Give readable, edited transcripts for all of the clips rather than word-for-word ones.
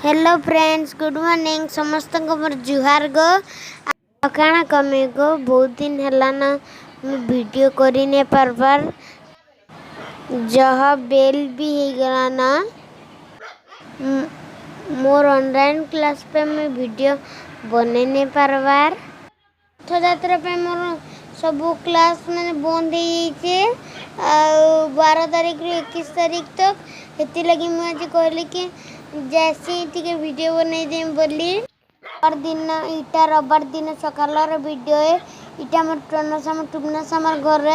Hello friends, good morning. समस्त मोर जुहार गो। काना कमे गो बहुत दिन है ना वीडियो करी नहीं पारबार। जहाँ बेल भी हो गला ना मोर ऑनलाइन क्लास पे मैं वीडियो बने नहीं पारबार। रथयात्रा पे मोर सब क्लास मैंने बंद हो 12 तारीख रू 21 तारीख तक। हेती लगी मुझे आज कहली कि जैसे टी वीडियो बनई दे बोली। रविवार दिन इटा रविवार दिन सकाल वीडियो है। इटा मोर टनसाम टुबनासाम घर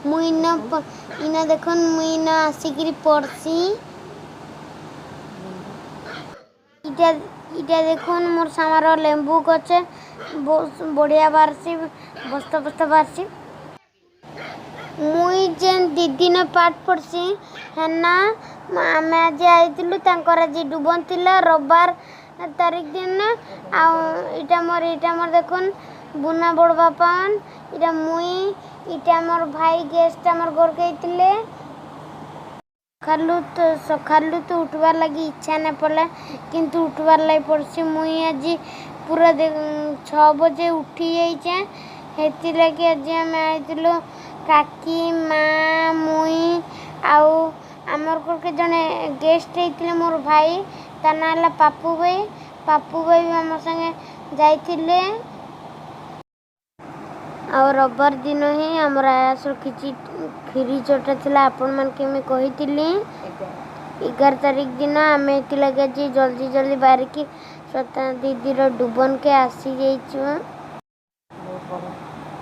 मुई इना देखन मुई इना आसिक पढ़सी। इटा इटा देखुन मोर सामार लेंबू गचे बहुत बढ़िया बारसी बस्ता बस्ता बारसी। मुई जेन दीदी ने पाठ पढ़सी है ना आम आज आईलु आज डुबन थिला रविवार तारीख दिन। इटा मोर देखुन बुना बड़ बापान इटा मुई इटा मोर भाई गेस्ट मोर घर के सकालू तो उठवार लगी इच्छा नहीं पड़े किंतु उठवार लगी पड़सी। मुई आज पूरा 6 बजे उठी जाइए। हेती लगी आज आम आईलु काकी माँ मुई आमर घर के जड़े गेस्ट होते मोर भाई ता ना है पापू भाई भी आम संगे जाइए। और रविवार दिन ही आमर आयासर खीरी चटा थी आपण मन के मैं कही 11 तारीख दिन आम लगे जल्दी जल्दी बाहरिकी स्वता दीदी डुबन के आसी जाइए।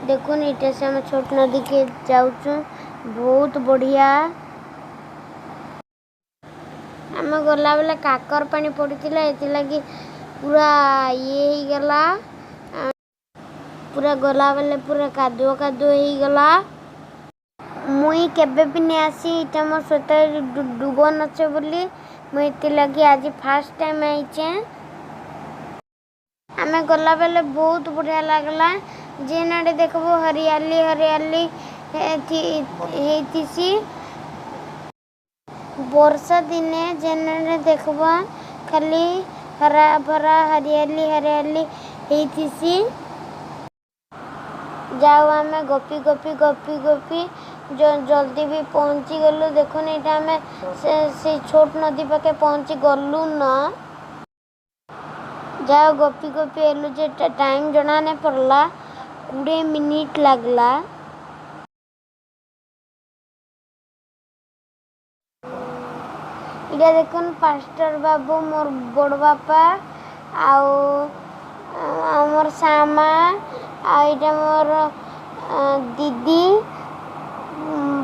देखुन इटा से आम छोट नदी के जाऊँ बहुत बढ़िया। आम गला बेले काकर पानी पड़ता लगी पूरा ये ही गला पूरा गला बेले पूरा कादुआ कादुआ ही गला। मुई केबे भी नहीं आसी इटा मोर स्वता डुबन अच्छे बोली मुई लगी आज फास्ट टाइम आईचे। आमे गला बेले बहुत बढ़िया लगला। जेन आड़े देखबो हरियाली हरियाली हेतीसी। वर्षा दिने जेन आड़े देखबो खाली हरा भरा हरियाली हरियाली हेतीसी। जाओ आमे गपी गपी गपी गपी जो जल्दी भी पहुंची गलु। देखो नहीं आमे से छोट नदी पाके पहुंची गलु ना। जाओ गपी गपी एलु जे टाइम जना नहीं पड़ला 20 मिनट लगला। इधर देखुन पास्टर बाबू मोर बड़ बापा आमर सामा आइटा मोर दीदी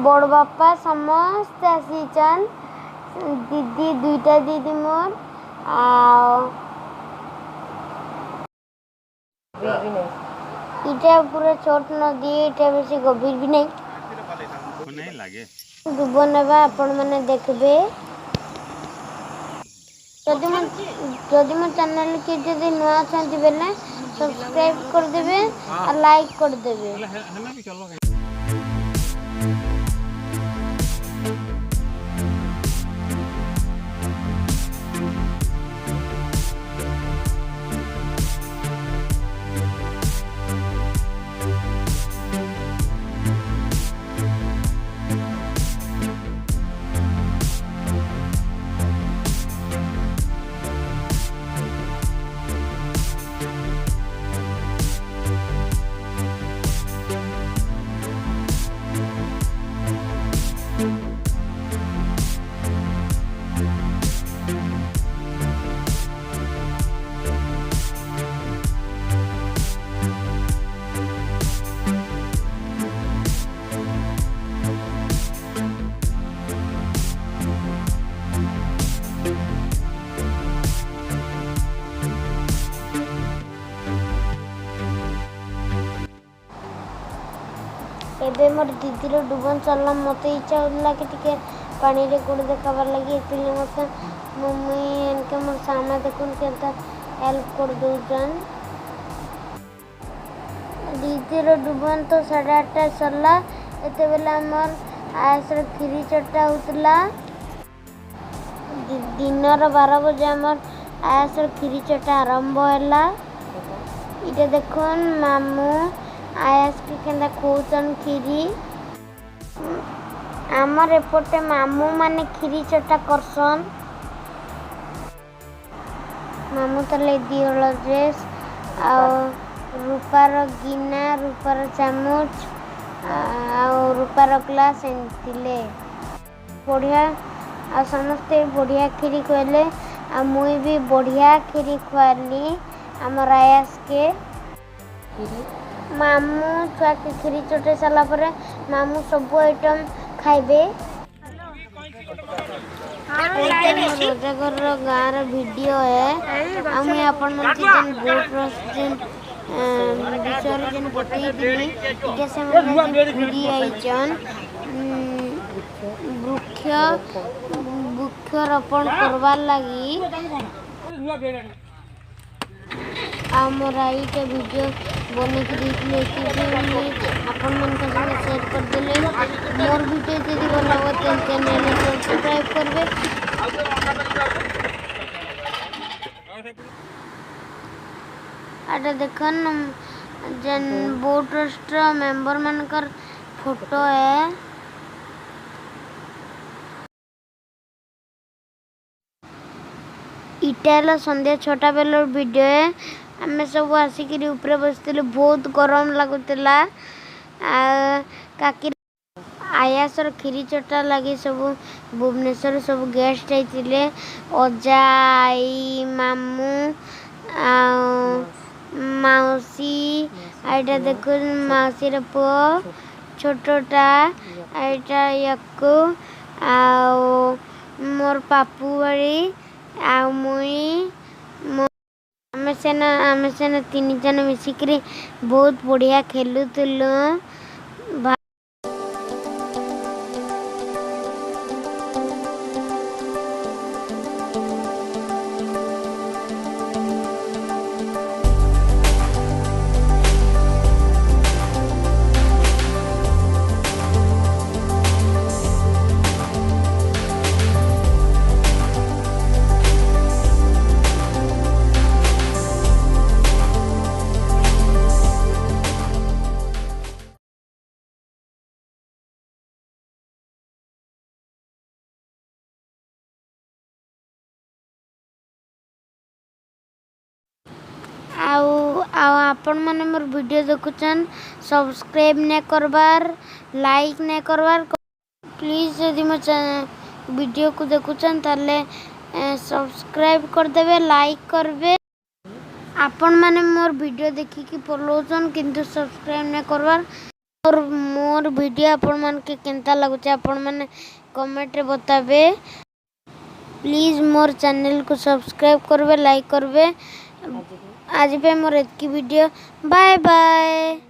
बड़ बापा समस्त आसीचन। दीदी दुईटा दीदी मोर इटा पूरा छोट नदी इटा बेसी गभीर भी नहीं डुब नेबा आपण माने देखबे। जदि मो चैनल के जदि नुआ छंती बेले सब्सक्राइब कर देबे और लाइक कर देबे। एबे मोर दीदी डुबन चलला मत इच्छा होता कि पानी रे गोड़ देखाबार लगी मत मम्मी इनके मोर सामा देखुन के हेल्प कर दौन। दीदी डुबन तो 8:30 सरला एत बेला आमर आयसर खीरी चटा होता। दिनर 12 बजे आमर आयासर खीरी चटा आरंभ है। इटे देखन मामू आयास के केंदा खोचन खीरी। आमर एपटे मामू माने खीरी चटा करसन। मामू तले दिहल ड्रेस आ रूपार गिना रूपार चामच आ रूपार ग्लास एंतिले बढ़िया आ समस्ते बढ़िया खीरी खुआले आ मुई भी बढ़िया खीरी खुआली आमर आयास के। मामू छुआ के खीरी चटे सारा पर मामू सब आइटम खाइबे। रोजागर गाँव वीडियो है आम आपण मन के जन बोट जन विषय जन बतई दिली जैसे मन घुरी आइचन वृक्षरोपण करवार लगी आमर आईटे वीडियो बने के देखले अपन मन का संगे शेयर कर देले। मोर वीडियो यदि भल लगे तो चैनल को सब्सक्राइब करबे। आटा देखन जन बोर्ड ट्रस्ट मेंबर मनकर फोटो है। इटाला संध्या 6टा बेलर वीडियो है। आमे सब आसिक ऊपर बसते बहुत गरम लगुला। काकी आयासर खीरी चटा लगे सब भुवनेश्वर सब गेस्ट आइतिले अजा आई मामू मौसी आइटा देखो मौसी रे पुओ छोटोटा आइटा यक्कू आ मोर पापू बड़ी आ मुई आमे सेना 3 जन मिसिक बहुत बढ़िया खेलुतलु। आपण माने मोर वीडियो देखुचन सब्सक्राइब ने करबार लाइक ने करबार प्लीज यदि मो वीडियो को देखुचन ताले सब्सक्राइब कर देबे लाइक करबे। आपण माने मोर वीडियो देखि कि पलोचन किंतु सब्सक्राइब ने करबार और मोर वीडियो आपण मान के केनता लागुचे आपण माने कमेंट रे बताबे। प्लीज मोर चैनल को सब्सक्राइब करबे लाइक करबे। आज पे मोर एतकी वीडियो बाय बाय।